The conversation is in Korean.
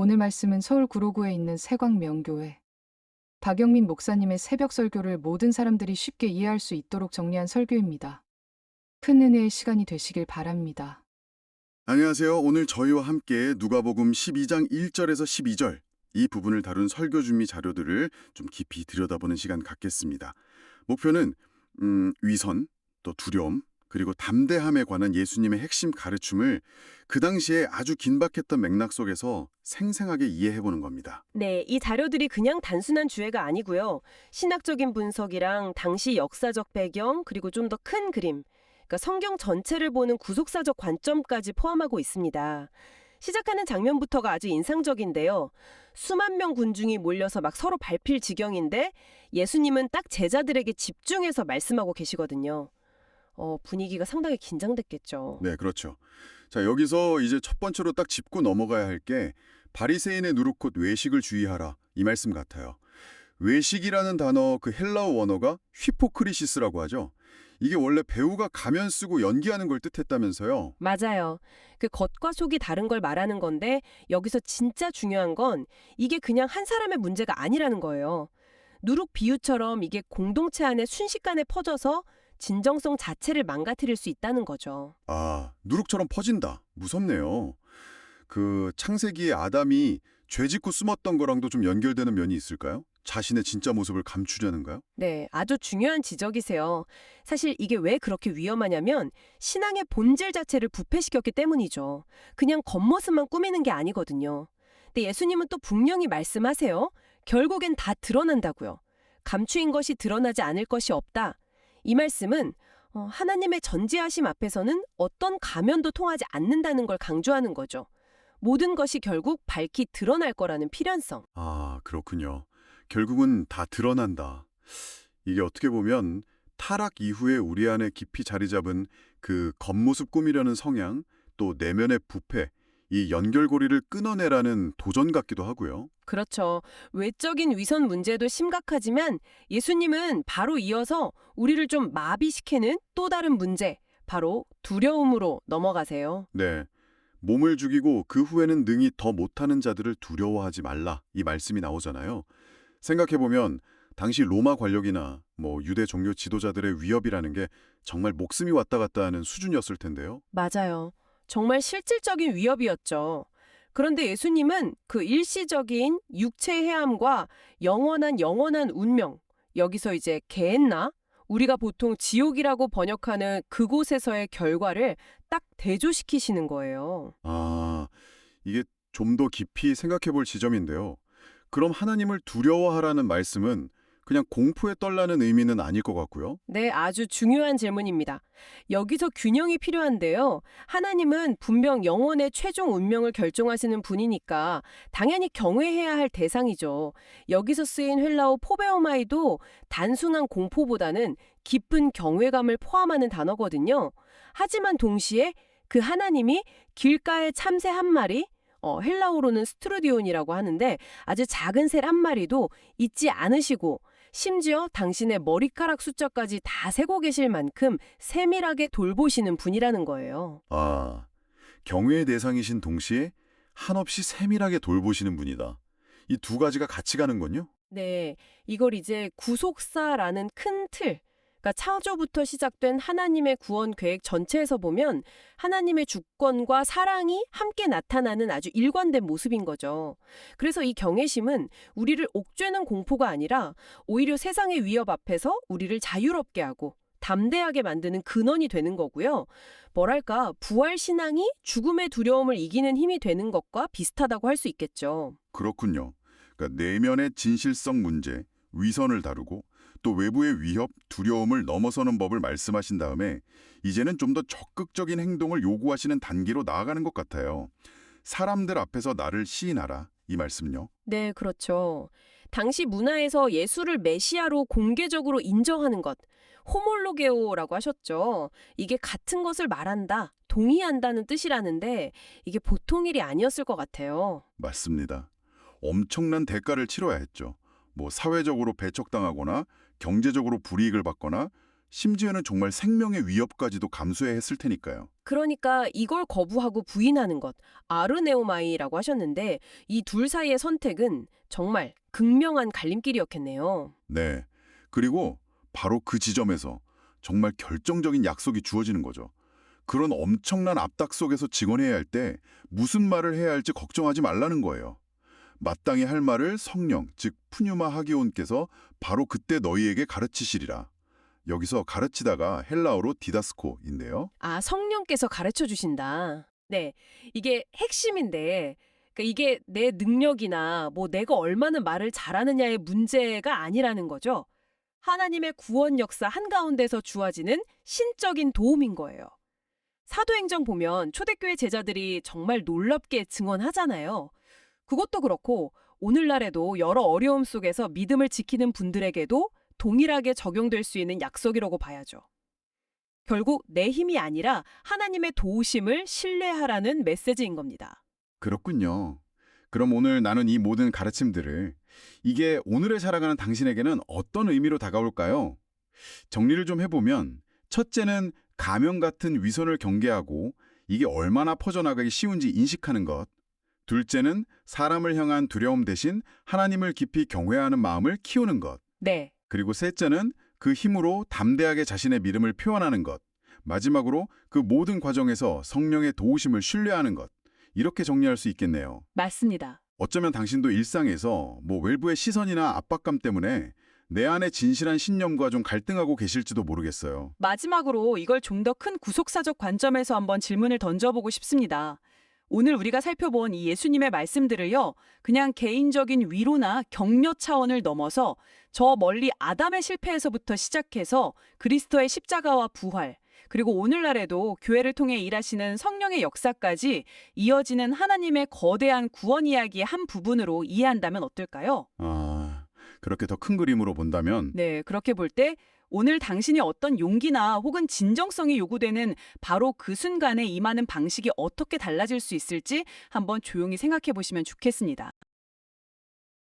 오늘 말씀은 서울 구로구에 있는 세광명교회 박영민 목사님의 새벽 설교를 모든 사람들이 쉽게 이해할 수 있도록 정리한 설교입니다. 큰 은혜의 시간이 되시길 바랍니다. 안녕하세요. 오늘 저희와 함께 누가복음 12장 1절에서 12절 이 부분을 다룬 설교 준비 자료들을 좀 깊이 들여다보는 시간 갖겠습니다. 목표는 위선, 또 두려움, 그리고 담대함에 관한 예수님의 핵심 가르침을 그 당시에 아주 긴박했던 맥락 속에서 생생하게 이해해보는 겁니다. 네, 이 자료들이 그냥 단순한 주제가 아니고요. 신학적인 분석이랑 당시 역사적 배경, 그리고 좀 더 큰 그림, 그러니까 성경 전체를 보는 구속사적 관점까지 포함하고 있습니다. 시작하는 장면부터가 아주 인상적인데요. 수만 명 군중이 몰려서 막 서로 밟힐 지경인데 예수님은 딱 제자들에게 집중해서 말씀하고 계시거든요. 분위기가 상당히 긴장됐겠죠. 네, 그렇죠. 자, 여기서 이제 첫 번째로 딱 짚고 넘어가야 할 게 바리새인의 누룩 곧 외식을 주의하라 이 말씀 같아요. 외식이라는 단어 그 헬라어 원어가 휘포크리시스라고 하죠. 이게 원래 배우가 가면 쓰고 연기하는 걸 뜻했다면서요. 맞아요. 그 겉과 속이 다른 걸 말하는 건데 여기서 진짜 중요한 건 이게 그냥 한 사람의 문제가 아니라는 거예요. 누룩 비유처럼 이게 공동체 안에 순식간에 퍼져서 진정성 자체를 망가뜨릴 수 있다는 거죠. 아, 누룩처럼 퍼진다. 무섭네요. 그 창세기에 아담이 죄 짓고 숨었던 거랑도 좀 연결되는 면이 있을까요? 자신의 진짜 모습을 감추려는가요? 네, 아주 중요한 지적이세요. 사실 이게 왜 그렇게 위험하냐면 신앙의 본질 자체를 부패시켰기 때문이죠. 그냥 겉모습만 꾸미는 게 아니거든요. 근데 예수님은 또 분명히 말씀하세요. 결국엔 다 드러난다고요. 감추인 것이 드러나지 않을 것이 없다. 이 말씀은 하나님의 전지하심 앞에서는 어떤 가면도 통하지 않는다는 걸 강조하는 거죠. 모든 것이 결국 밝히 드러날 거라는 필연성. 아, 그렇군요. 결국은 다 드러난다. 이게 어떻게 보면 타락 이후에 우리 안에 깊이 자리 잡은 그 겉모습 꾸미려는 성향, 또 내면의 부패, 이 연결고리를 끊어내라는 도전 같기도 하고요. 그렇죠. 외적인 위선 문제도 심각하지만 예수님은 바로 이어서 우리를 좀 마비시키는 또 다른 문제, 바로 두려움으로 넘어가세요. 네. 몸을 죽이고 그 후에는 능히 더 못하는 자들을 두려워하지 말라. 이 말씀이 나오잖아요. 생각해보면 당시 로마 관력이나 유대 종교 지도자들의 위협이라는 게 정말 목숨이 왔다 갔다 하는 수준이었을 텐데요. 맞아요. 정말 실질적인 위협이었죠. 그런데 예수님은 그 일시적인 육체의 해함과 영원한 운명, 여기서 이제 게엔나, 우리가 보통 지옥이라고 번역하는 그곳에서의 결과를 딱 대조시키시는 거예요. 아, 이게 좀 더 깊이 생각해볼 지점인데요. 그럼 하나님을 두려워하라는 말씀은 그냥 공포에 떨라는 의미는 아닐 것 같고요. 네, 아주 중요한 질문입니다. 여기서 균형이 필요한데요. 하나님은 분명 영혼의 최종 운명을 결정하시는 분이니까 당연히 경외해야 할 대상이죠. 여기서 쓰인 헬라어 포베오마이도 단순한 공포보다는 깊은 경외감을 포함하는 단어거든요. 하지만 동시에 그 하나님이 길가의 참새 한 마리, 헬라어로는 스트루디온이라고 하는데 아주 작은 새 한 마리도 잊지 않으시고 심지어 당신의 머리카락 숫자까지 다 세고 계실 만큼 세밀하게 돌보시는 분이라는 거예요. 아, 경외의 대상이신 동시에 한없이 세밀하게 돌보시는 분이다. 이 두 가지가 같이 가는군요. 네, 이걸 이제 구속사라는 큰 틀, 그러니까 창조부터 시작된 하나님의 구원 계획 전체에서 보면 하나님의 주권과 사랑이 함께 나타나는 아주 일관된 모습인 거죠. 그래서 이 경외심은 우리를 옥죄는 공포가 아니라 오히려 세상의 위협 앞에서 우리를 자유롭게 하고 담대하게 만드는 근원이 되는 거고요. 뭐랄까, 부활 신앙이 죽음의 두려움을 이기는 힘이 되는 것과 비슷하다고 할 수 있겠죠. 그렇군요. 그러니까 내면의 진실성 문제, 위선을 다루고 또 외부의 위협, 두려움을 넘어서는 법을 말씀하신 다음에 이제는 좀 더 적극적인 행동을 요구하시는 단계로 나아가는 것 같아요. 사람들 앞에서 나를 시인하라. 이 말씀요. 네, 그렇죠. 당시 문화에서 예수를 메시아로 공개적으로 인정하는 것, 호몰로게오라고 하셨죠. 이게 같은 것을 말한다, 동의한다는 뜻이라는데 이게 보통 일이 아니었을 것 같아요. 맞습니다. 엄청난 대가를 치러야 했죠. 사회적으로 배척당하거나 경제적으로 불이익을 받거나 심지어는 정말 생명의 위협까지도 감수해야 했을 테니까요. 그러니까 이걸 거부하고 부인하는 것, 아르네오마이라고 하셨는데 이 둘 사이의 선택은 정말 극명한 갈림길이었겠네요. 네. 그리고 바로 그 지점에서 정말 결정적인 약속이 주어지는 거죠. 그런 엄청난 압박 속에서 직언해야 할 때 무슨 말을 해야 할지 걱정하지 말라는 거예요. 마땅히 할 말을 성령, 즉 푸뉴마 하기온께서 바로 그때 너희에게 가르치시리라. 여기서 가르치다가 헬라어로 디다스코인데요. 아, 성령께서 가르쳐 주신다. 네, 이게 핵심인데 그러니까 이게 내 능력이나 뭐 내가 얼마나 말을 잘하느냐의 문제가 아니라는 거죠. 하나님의 구원 역사 한가운데서 주어지는 신적인 도움인 거예요. 사도행전 보면 초대교회 제자들이 정말 놀랍게 증언하잖아요. 그것도 그렇고 오늘날에도 여러 어려움 속에서 믿음을 지키는 분들에게도 동일하게 적용될 수 있는 약속이라고 봐야죠. 결국 내 힘이 아니라 하나님의 도우심을 신뢰하라는 메시지인 겁니다. 그렇군요. 그럼 오늘 나눈 이 모든 가르침들을 이게 오늘에 살아가는 당신에게는 어떤 의미로 다가올까요? 정리를 좀 해보면 첫째는 가면 같은 위선을 경계하고 이게 얼마나 퍼져나가기 쉬운지 인식하는 것. 둘째는 사람을 향한 두려움 대신 하나님을 깊이 경외하는 마음을 키우는 것. 네, 그리고 셋째는 그 힘으로 담대하게 자신의 믿음을 표현하는 것. 마지막으로 그 모든 과정에서 성령의 도우심을 신뢰하는 것. 이렇게 정리할 수 있겠네요. 맞습니다. 어쩌면 당신도 일상에서 외부의 시선이나 압박감 때문에 내 안의 진실한 신념과 좀 갈등하고 계실지도 모르겠어요. 마지막으로 이걸 좀 더 큰 구속사적 관점에서 한번 질문을 던져보고 싶습니다. 오늘 우리가 살펴본 이 예수님의 말씀들을요, 그냥 개인적인 위로나 격려 차원을 넘어서 저 멀리 아담의 실패에서부터 시작해서 그리스도의 십자가와 부활, 그리고 오늘날에도 교회를 통해 일하시는 성령의 역사까지 이어지는 하나님의 거대한 구원 이야기의 한 부분으로 이해한다면 어떨까요? 그렇게 더 큰 그림으로 본다면 네, 그렇게 볼 때 오늘 당신이 어떤 용기나 혹은 진정성이 요구되는 바로 그 순간에 임하는 방식이 어떻게 달라질 수 있을지 한번 조용히 생각해 보시면 좋겠습니다.